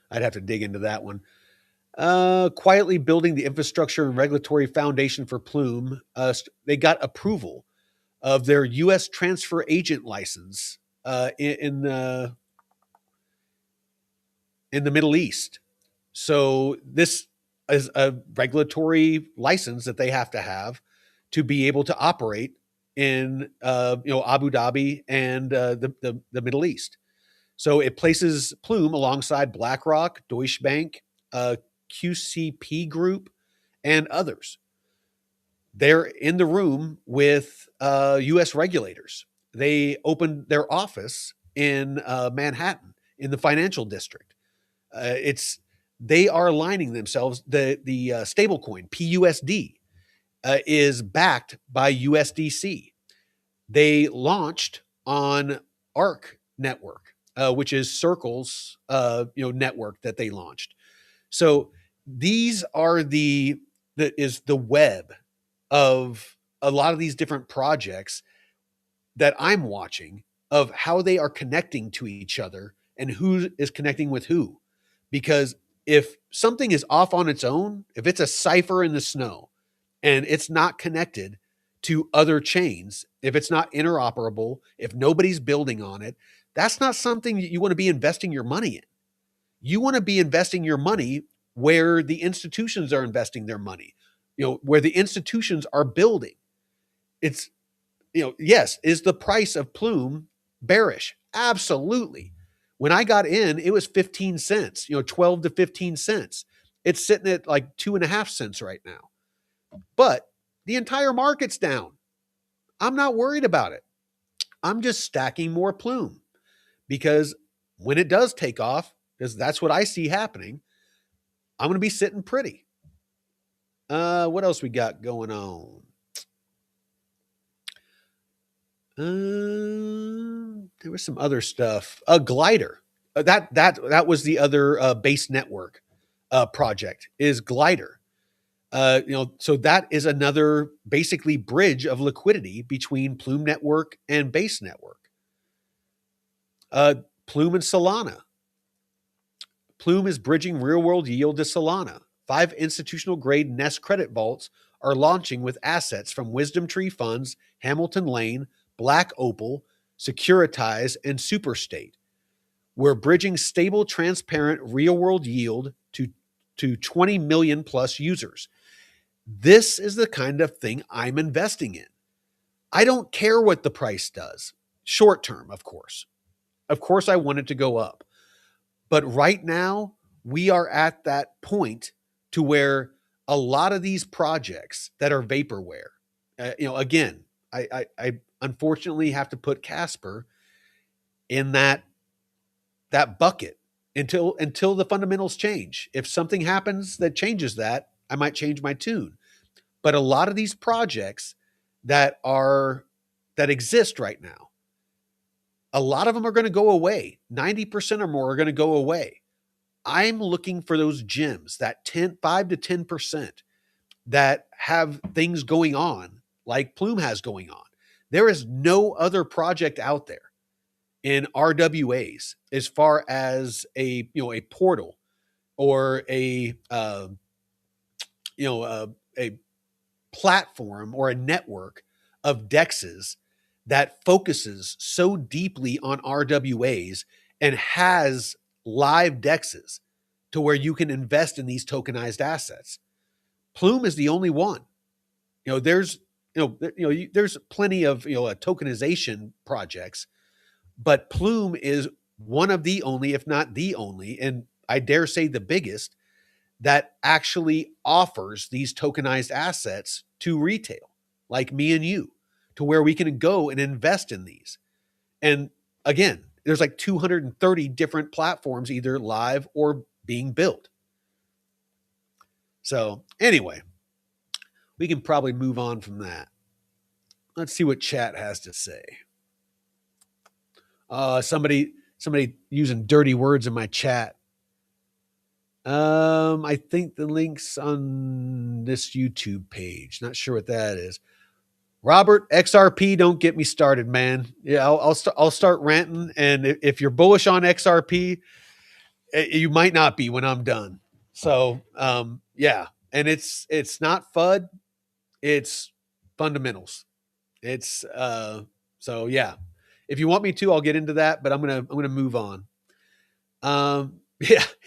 I'd have to dig into that one. Quietly building the infrastructure and regulatory foundation for Plume. They got approval of their U.S. transfer agent license in the Middle East. So this as a regulatory license that they have to be able to operate in Abu Dhabi and the Middle East. So it places Plume alongside BlackRock, Deutsche Bank, QCP Group, and others. They're in the room with U.S. regulators. They opened their office in Manhattan in the financial district. It's they are aligning themselves. The stablecoin PUSD is backed by USDC. They launched on Arc Network, which is Circle's network that they launched. So these are the web of a lot of these different projects that I'm watching of how they are connecting to each other and who is connecting with who. Because if something is off on its own, if it's a cipher in the snow and it's not connected to other chains, if it's not interoperable, if nobody's building on it, that's not something that you want to be investing your money in. You want to be investing your money where the institutions are investing their money, where the institutions are building. It's, yes, is the price of Plume bearish? Absolutely. When I got in, it was 15 cents, 12 to 15 cents. It's sitting at like 2.5 cents right now. But the entire market's down. I'm not worried about it. I'm just stacking more Plume because when it does take off, because that's what I see happening, I'm going to be sitting pretty. What else we got going on? There was some other stuff. Glider. That was the other base network project is Glider. So that is another basically bridge of liquidity between Plume Network and Base Network. Plume and Solana. Plume is bridging real-world yield to Solana. 5 institutional-grade Nest credit vaults are launching with assets from Wisdom Tree Funds, Hamilton Lane, Black Opal, Securitize, and Superstate. We're bridging stable, transparent, real-world yield to 20 million plus users. This is the kind of thing I'm investing in. I don't care what the price does. Short term, of course. Of course, I want it to go up. But right now, we are at that point to where a lot of these projects that are vaporware, again, I unfortunately have to put Casper in that bucket until the fundamentals change. If something happens that changes that, I might change my tune. But a lot of these projects that exist right now, a lot of them are going to go away. 90% or more are going to go away. I'm looking for those gems, that 5 to 10% that have things going on like Plume has going on. There is no other project out there in RWAs as far as a portal or a platform or a network of DEXs that focuses so deeply on RWAs and has live DEXs to where you can invest in these tokenized assets. Plume is the only one. There's plenty of tokenization projects, but Plume is one of the only, if not the only, and I dare say the biggest, that actually offers these tokenized assets to retail, like me and you, to where we can go and invest in these. And again, there's like 230 different platforms either live or being built. So anyway, we can probably move on from that. Let's see what chat has to say. Somebody using dirty words in my chat. I think the link's on this YouTube page. Not sure what that is. Robert, XRP, don't get me started, man. Yeah, I'll start ranting, and if you're bullish on XRP, you might not be when I'm done. So, yeah, and it's not FUD, it's fundamentals. It's so yeah. If you want me to, I'll get into that, but I'm gonna move on.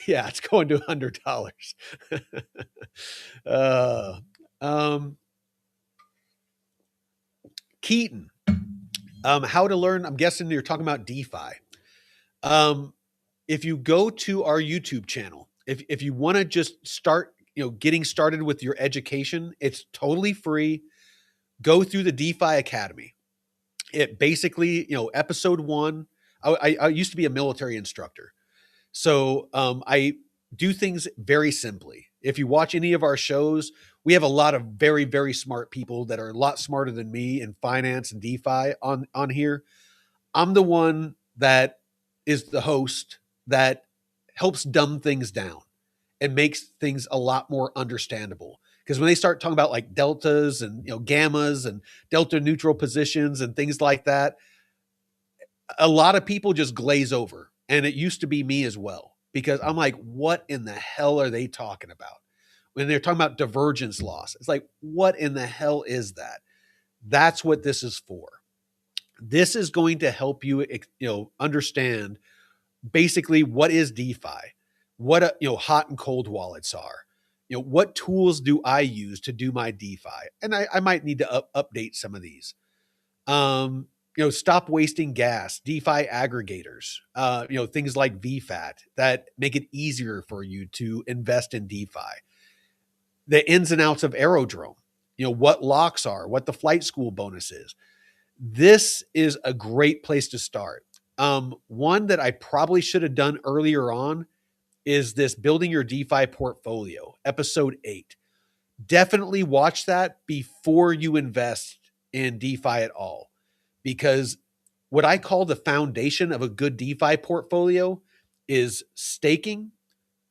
Yeah, it's going to $100. uh, um, Keaton, how to learn. I'm guessing you're talking about DeFi. Um, if you go to our YouTube channel, if you want to just start, getting started with your education, it's totally free. Go through the DeFi Academy. It basically, episode one. I used to be a military instructor, so I do things very simply. If you watch any of our shows, we have a lot of very, very smart people that are a lot smarter than me in finance and DeFi on here. I'm the one that is the host that helps dumb things down and makes things a lot more understandable. Because when they start talking about like deltas and gammas and delta neutral positions and things like that, a lot of people just glaze over. And it used to be me as well, because I'm like, what in the hell are they talking about? When they're talking about divergence loss, it's like, what in the hell is that? That's what this is for. This is going to help you, understand basically what is DeFi, what hot and cold wallets are, what tools do I use to do my DeFi, and I might need to update some of these. Stop wasting gas, DeFi aggregators, things like VFAT that make it easier for you to invest in DeFi. The ins and outs of Aerodrome, what locks are, what the flight school bonus is. This is a great place to start. One that I probably should have done earlier on is this Building Your DeFi Portfolio, episode 8. Definitely watch that before you invest in DeFi at all, because what I call the foundation of a good DeFi portfolio is staking,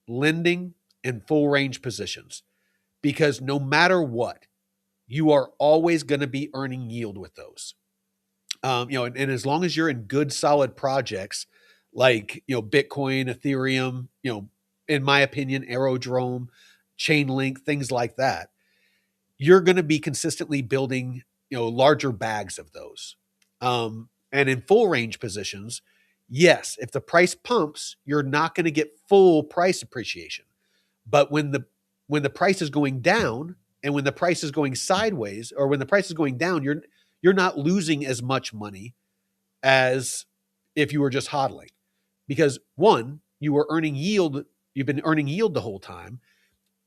lending, and full range positions. Because no matter what, you are always going to be earning yield with those. And as long as you're in good, solid projects like, Bitcoin, Ethereum, in my opinion, Aerodrome, Chainlink, things like that, you're going to be consistently building, larger bags of those. And in full range positions, yes, if the price pumps, you're not going to get full price appreciation. But when the price is going down and when the price is going sideways, or when the price is going down, you're not losing as much money as if you were just hodling. Because one, you've been earning yield the whole time.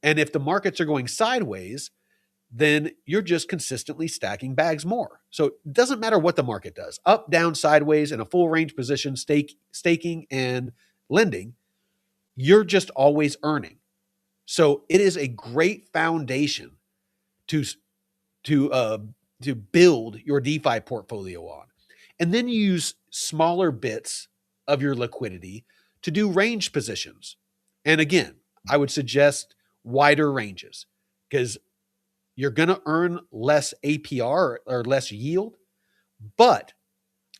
And if the markets are going sideways, then you're just consistently stacking bags more. So it doesn't matter what the market does, up, down, sideways, in a full range position, staking and lending, you're just always earning. So it is a great foundation to to uh, to build your DeFi portfolio on, and then use smaller bits of your liquidity to do range positions. And again, I would suggest wider ranges, because you're going to earn less APR or less yield, but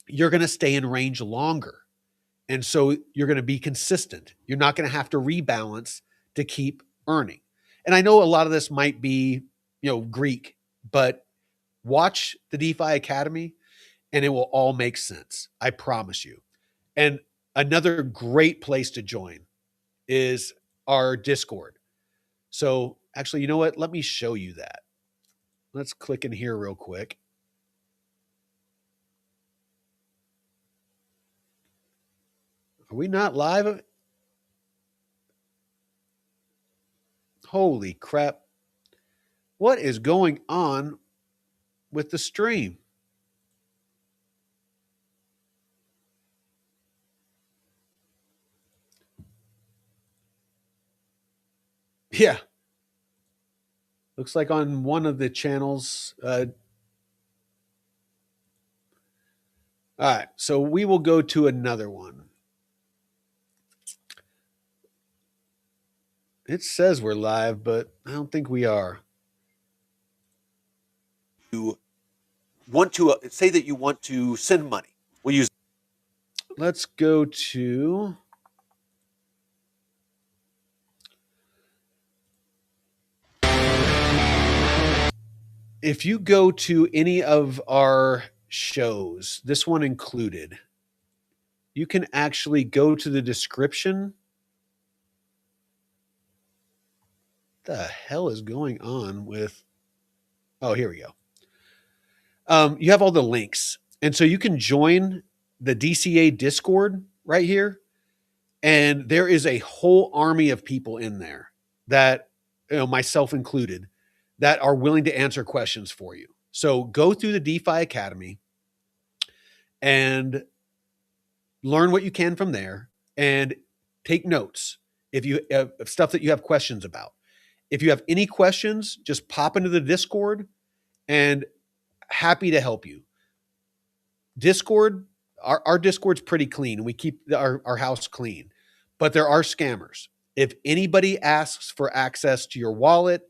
you're going to stay in range longer. And so you're going to be consistent. You're not going to have to rebalance to keep earning. And I know a lot of this might be, Greek, but watch the DeFi Academy and it will all make sense. I promise you. And another great place to join is our Discord. So actually, you know what? Let me show you that. Let's click in here real quick. Are we not live? Holy crap. What is going on with the stream? Yeah. Looks like on one of the channels. All right. So we will go to another one. It says we're live, but I don't think we are. You want to say that you want to send money. We'll use. Let's go to. If you go to any of our shows, this one included, you can actually go to the description the hell is going on with? Oh, here we go. You have all the links, and so you can join the DCA Discord right here, and there is a whole army of people in there that, myself included, that are willing to answer questions for you. So go through the DeFi Academy and learn what you can from there, and take notes if you have stuff that you have questions about. If you have any questions, just pop into the Discord, and happy to help you. Discord, our Discord's pretty clean. We keep our house clean, but there are scammers. If anybody asks for access to your wallet,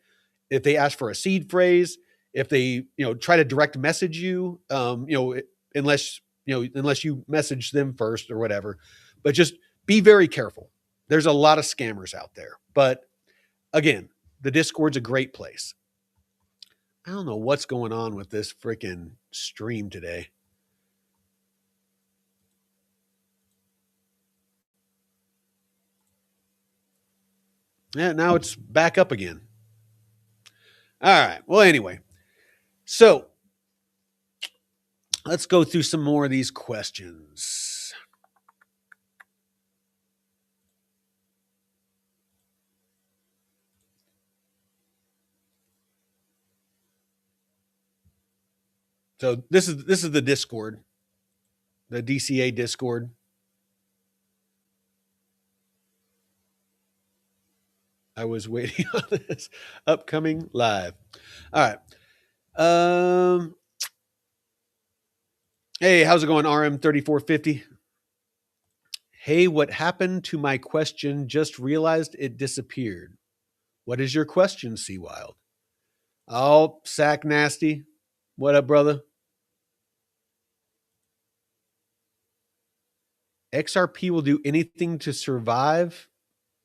if they ask for a seed phrase, if they try to direct message you, unless you message them first or whatever, but just be very careful. There's a lot of scammers out there, but again, the Discord's a great place. I don't know what's going on with this freaking stream today. Yeah, now it's back up again. All right. Well, anyway, so let's go through some more of these questions. So this is the Discord, the DCA Discord. I was waiting on this upcoming live. All right. Hey, how's it going, RM3450? Hey, what happened to my question? Just realized it disappeared. What is your question, Seawild? Oh, Sack Nasty. What up, brother? XRP will do anything to survive,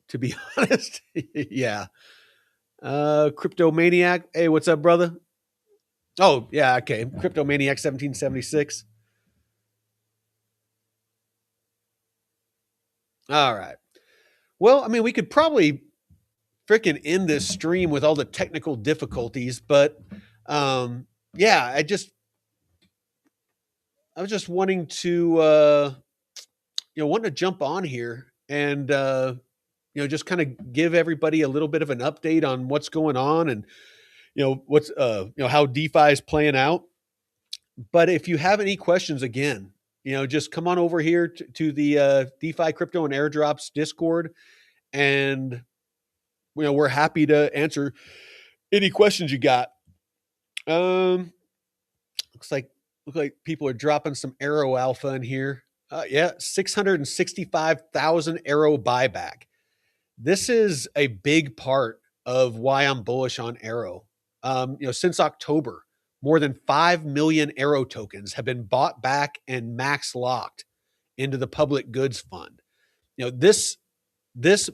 to be honest. Yeah. Crypto Maniac. Hey, what's up, brother? Oh, yeah, okay. Crypto Maniac 1776. All right. Well, I mean, we could probably freaking end this stream with all the technical difficulties, but yeah, I was just wanting to wanting to jump on here and just kind of give everybody a little bit of an update on what's going on, and what's how DeFi is playing out. But if you have any questions, again, just come on over here to the DeFi Crypto and Airdrops Discord, and we're happy to answer any questions you got. Looks like people are dropping some Arrow Alpha in here. Yeah, 665,000 Arrow buyback. This is a big part of why I'm bullish on Arrow. Since October, more than 5 million Arrow tokens have been bought back and max locked into the public goods fund. This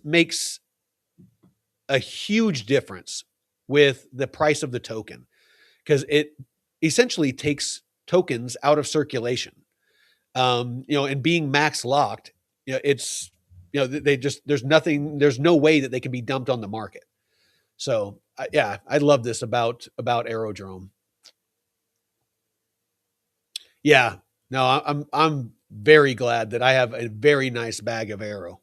makes a huge difference with the price of the token, because it essentially takes tokens out of circulation. And being max locked, it's there's no way that they can be dumped on the market. So yeah, I love this about Aerodrome. Yeah, no, I'm very glad that I have a very nice bag of Arrow.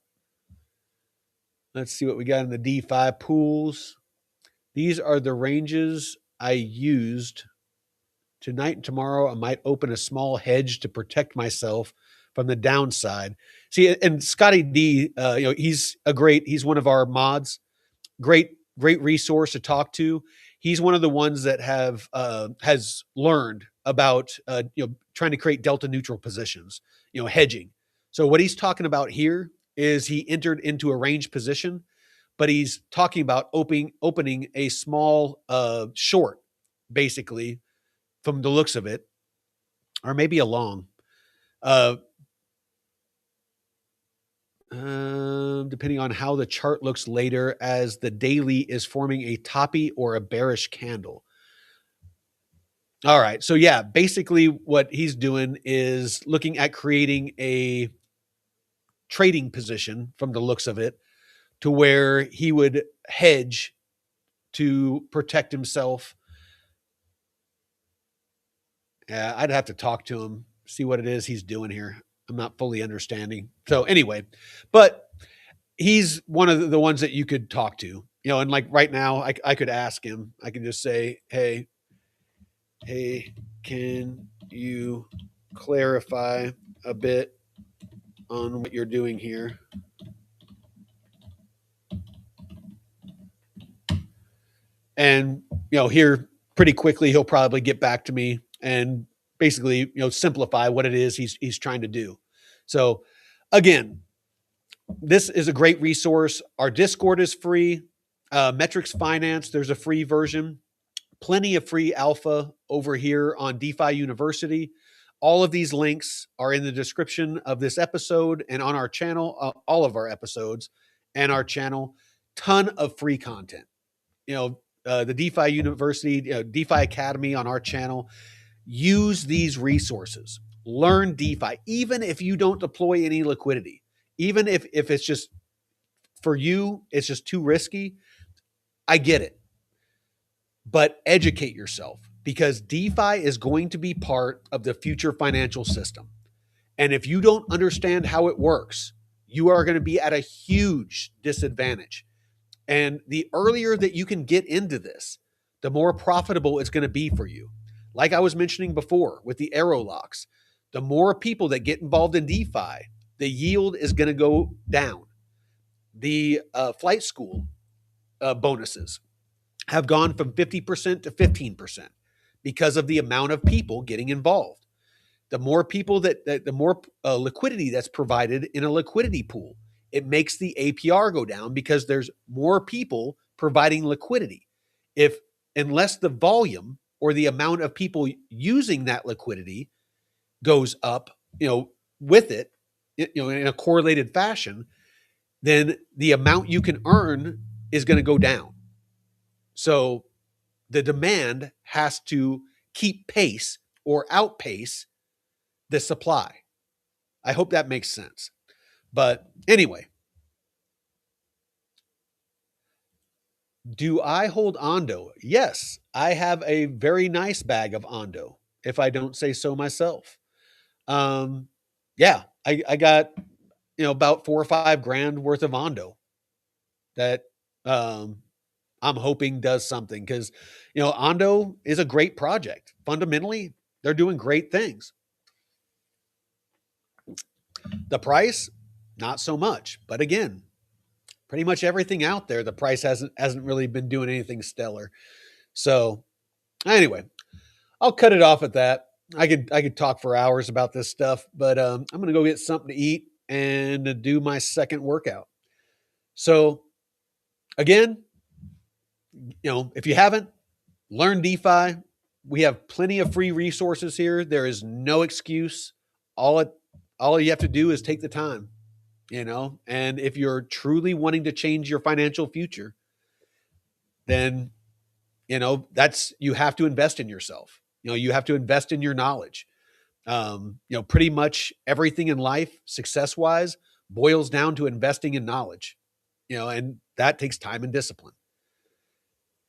Let's see what we got in the DeFi pools. These are the ranges I used tonight and tomorrow. I might open a small hedge to protect myself from the downside. See, and Scotty D, he's one of our mods. Great resource to talk to. He's one of the ones that has learned about trying to create delta neutral positions, hedging. So what he's talking about here is he entered into a range position, but he's talking about opening a small short, basically, from the looks of it, or maybe a long. Depending on how the chart looks later, as the daily is forming a toppy or a bearish candle. All right. So yeah, basically what he's doing is looking at creating a trading position from the looks of it, to where he would hedge to protect himself. Yeah, I'd have to talk to him, see what it is he's doing here. I'm not fully understanding. So anyway, but he's one of the ones that you could talk to, and like right now, I could ask him. I can just say, hey, can you clarify a bit on what you're doing here? And here pretty quickly he'll probably get back to me and basically simplify what it is he's trying to do. So again, this is a great resource. Our Discord is free. Metrics Finance, there's a free version. Plenty of free alpha over here on DeFi University. All of these links are in the description of this episode and on our channel, all of our episodes and our channel. Ton of free content. The DeFi University, DeFi Academy on our channel. Use these resources. Learn DeFi, even if you don't deploy any liquidity. Even if it's just, for you, it's just too risky. I get it. But educate yourself, because DeFi is going to be part of the future financial system. And if you don't understand how it works, you are going to be at a huge disadvantage. And the earlier that you can get into this, the more profitable it's going to be for you. Like I was mentioning before with the arrow locks, the more people that get involved in DeFi, the yield is going to go down. The flight school bonuses have gone from 50% to 15% because of the amount of people getting involved. The more people the more liquidity that's provided in a liquidity pool, it makes the APR go down because there's more people providing liquidity. Unless the volume or the amount of people using that liquidity goes up, with it, in a correlated fashion, then the amount you can earn is going to go down. So the demand has to keep pace or outpace the supply. I hope that makes sense. But anyway, do I hold Ondo? Yes, I have a very nice bag of Ondo, if I don't say so myself. Yeah, I got about 4 or 5 grand worth of Ondo that I'm hoping does something, because Ondo is a great project. Fundamentally, they're doing great things. The price, not so much. But again, pretty much everything out there, the price hasn't really been doing anything stellar. So anyway, I'll cut it off at that. I could talk for hours about this stuff, but I'm gonna go get something to eat and do my second workout. So again, if you haven't, learn DeFi. We have plenty of free resources here. There is no excuse. All you have to do is take the time, and if you're truly wanting to change your financial future, then, you have to invest in yourself. You have to invest in your knowledge. Pretty much everything in life, success-wise, boils down to investing in knowledge, and that takes time and discipline.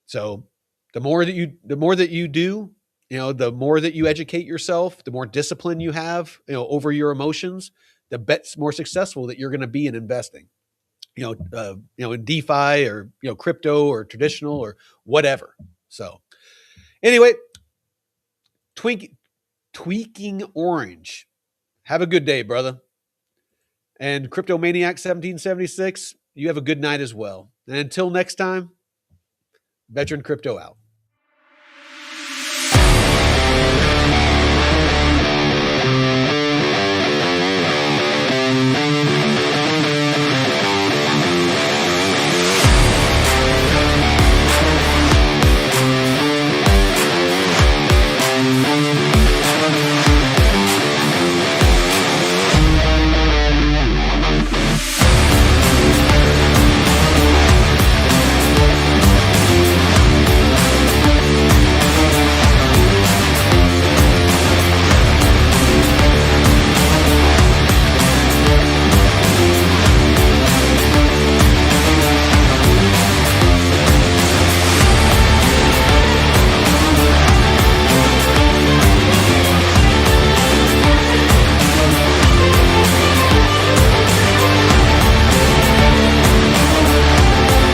So the more that you do, the more that you educate yourself, the more discipline you have, over your emotions, the more successful that you're going to be in investing, in DeFi or, crypto or traditional or whatever. So anyway, tweaking orange. Have a good day, brother. And Crypto Maniac 1776, you have a good night as well. And until next time, Veteran Crypto out.